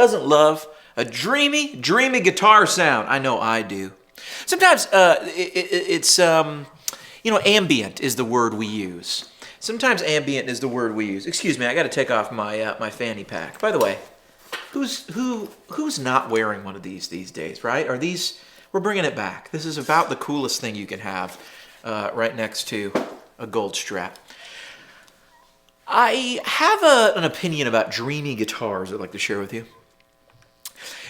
doesn't love a dreamy guitar sound? I know I do. Sometimes it's ambient is the word we use. Sometimes ambient is the word we use. Excuse me, I got to take off my my fanny pack. By the way, who's not wearing one of these days, right? Are these? We're bringing it back. This is about the coolest thing you can have, right next to a gold strap. I have an opinion about dreamy guitars I'd like to share with you.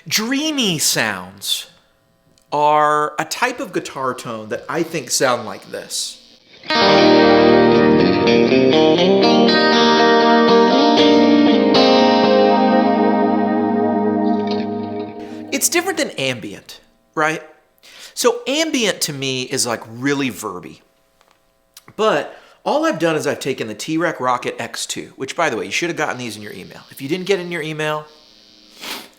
Dreamy sounds are a type of guitar tone that I think sound like this. It's different than ambient, right? So ambient to me is like really verby. But all I've done is I've taken the T-Rex Rocket X2, which, by the way, you should have gotten these in your email. If you didn't get it in your email,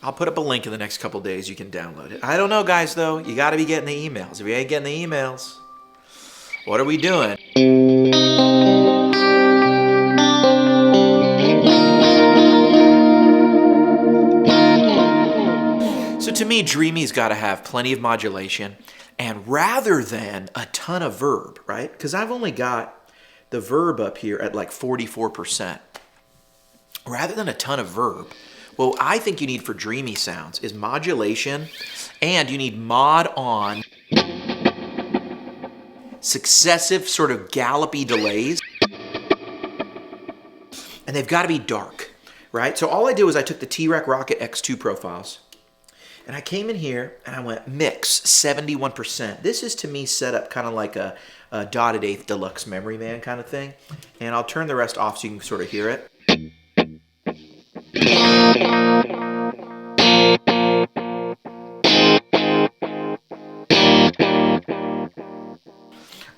I'll put up a link in the next couple days. You can download it. I don't know, guys, though. You got to be getting the emails. If you ain't getting the emails, what are we doing? So to me, Dreamy's got to have plenty of modulation, and rather than a ton of verb, right? Because I've only got the verb up here at like 44%. Rather than a ton of verb, what I think you need for dreamy sounds is modulation, and you need mod on successive sort of gallopy delays, and they've got to be dark, right? So all I did was I took the T-Rex Rocket X2 profiles, and I came in here and I went mix 71%. This is to me set up kind of like a dotted eighth deluxe memory man kind of thing. And I'll turn the rest off so you can sort of hear it.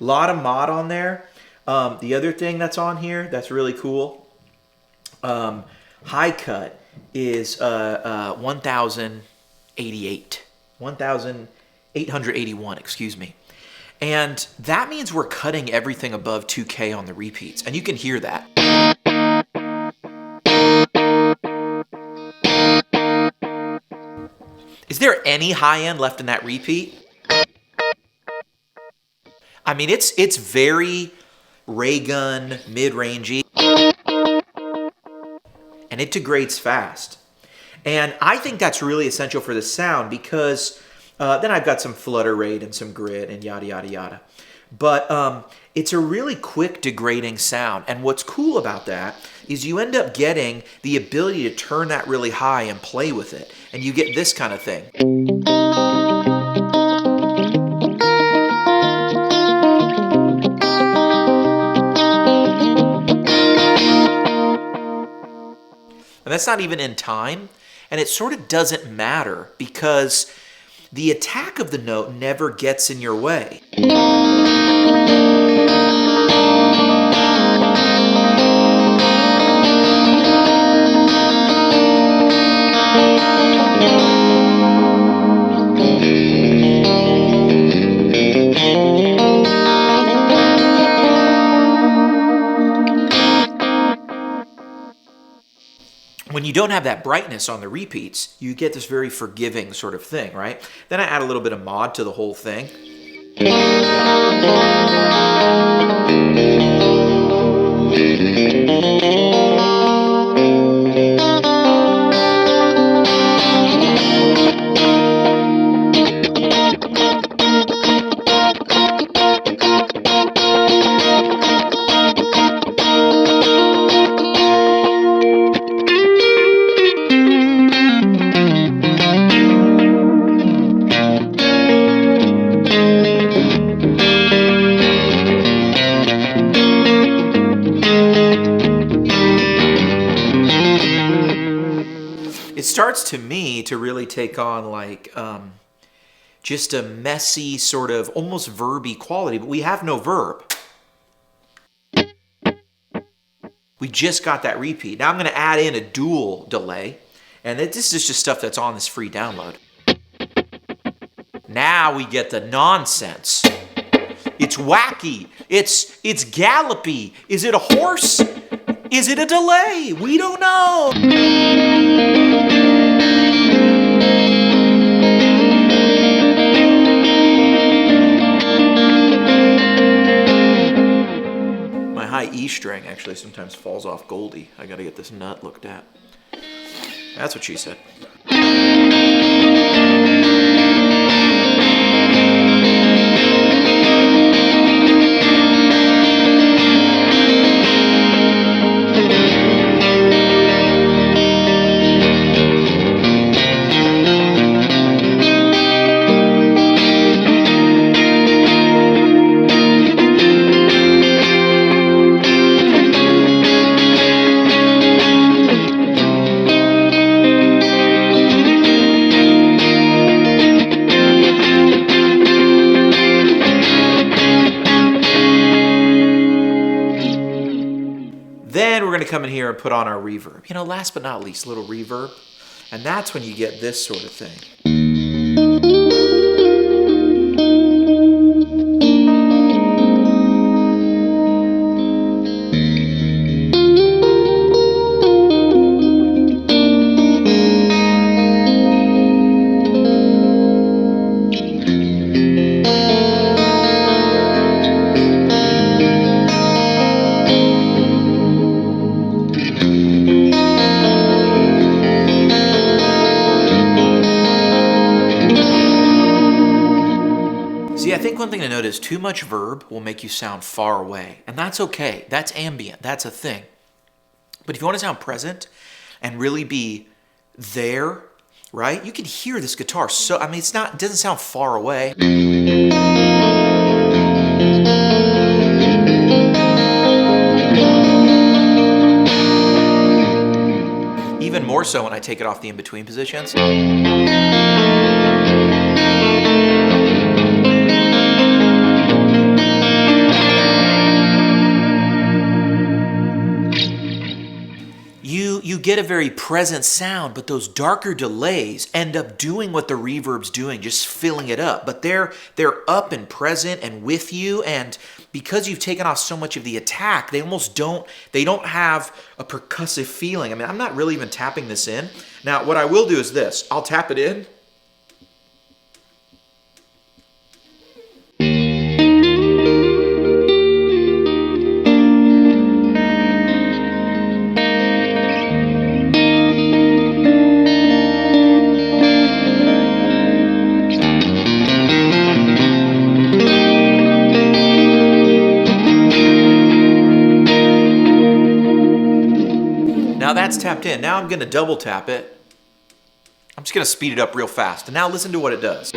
A lot of mod on there. The other thing that's on here that's really cool, high cut is 1,881, excuse me. And that means we're cutting everything above 2K on the repeats, and you can hear that. Is there any high end left in that repeat? I mean, it's very ray gun, mid-rangey, and it degrades fast. And I think that's really essential for the sound because then I've got some flutter rate and some grit and yada, yada, yada. But it's a really quick degrading sound. And what's cool about that is you end up getting the ability to turn that really high and play with it. And you get this kind of thing. And that's not even in time. And it sort of doesn't matter because the attack of the note never gets in your way. When you don't have that brightness on the repeats, you get this very forgiving sort of thing, right? Then I add a little bit of mod to the whole thing. Starts to me to really take on like just a messy sort of almost verby quality, but we have no verb. We just got that repeat. Now I'm going to add in a dual delay, and this is just stuff that's on this free download. Now we get the nonsense. It's wacky. It's gallopy. Is it a horse? Is it a delay? We don't know. string actually sometimes falls off Goldie. I got to get this nut looked at. That's what she said. Then we're going to come in here and put on our reverb. You know, last but not least, a little reverb. And that's when you get this sort of thing. See, I think one thing to note is too much verb will make you sound far away. And that's okay. That's ambient. That's a thing. But if you want to sound present and really be there, right? You can hear this guitar so, I mean, it doesn't sound far away. Even more so when I take it off the in-between positions. You get a very present sound, but those darker delays end up doing what the reverb's doing, just filling it up. But they're up and present and with you, and because you've taken off so much of the attack, they don't have a percussive feeling. I mean, I'm not really even tapping this in. Now, what I will do is this. I'll tap it in. Now that's tapped in. Now I'm going to double tap it. I'm just going to speed it up real fast. And now listen to what it does.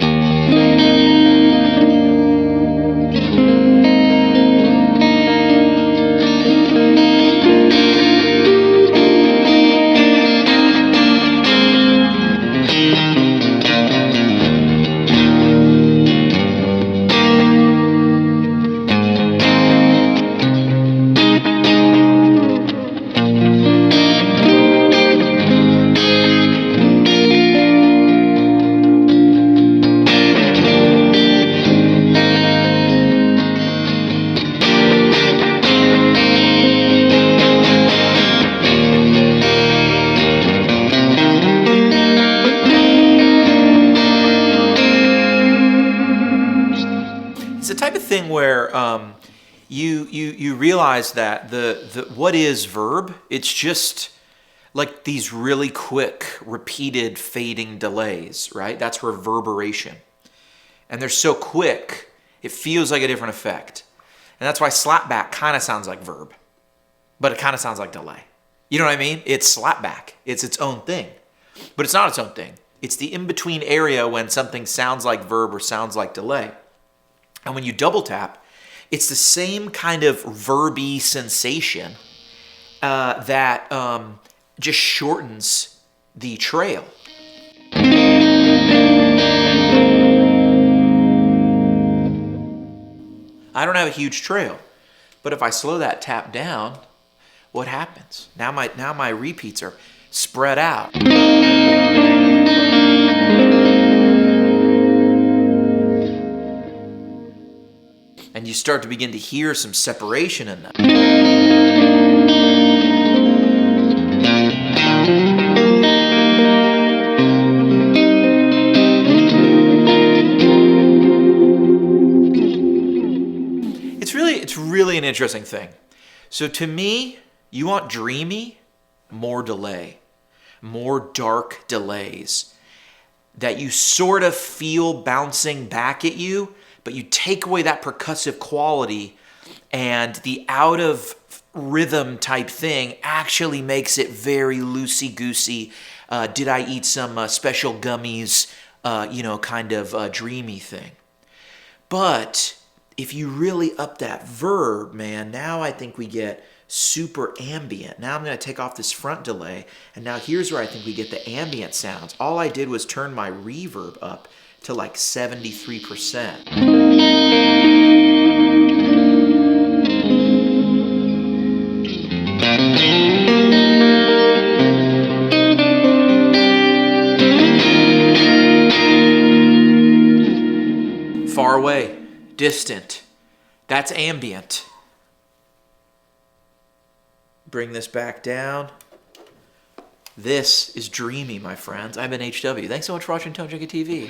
Thing where you realize that the what is verb? It's just like these really quick, repeated, fading delays, right? That's reverberation, and they're so quick it feels like a different effect, and that's why slapback kind of sounds like verb, but it kind of sounds like delay. You know what I mean? It's slapback. It's its own thing, but it's not its own thing. It's the in-between area when something sounds like verb or sounds like delay. And when you double tap, it's the same kind of verby sensation that just shortens the trail. I don't have a huge trail, but if I slow that tap down, what happens? Now my repeats are spread out. And you start to begin to hear some separation in them. It's really an interesting thing. So to me, you want dreamy, more delay, more dark delays that you sort of feel bouncing back at you, but you take away that percussive quality, and the out of rhythm type thing actually makes it very loosey-goosey. Did I eat some special gummies, kind of dreamy thing. But if you really up that verb, man, now I think we get super ambient. Now I'm going to take off this front delay, and now here's where I think we get the ambient sounds. All I did was turn my reverb up to like 73%. Far away, distant, that's ambient. Bring this back down. This is dreamy, my friends. I've been HW. Thanks so much for watching Junkie TV.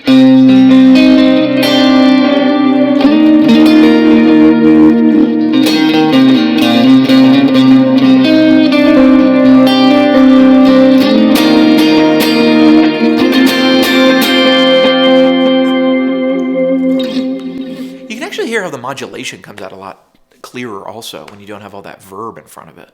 You can actually hear how the modulation comes out a lot clearer also when you don't have all that verb in front of it.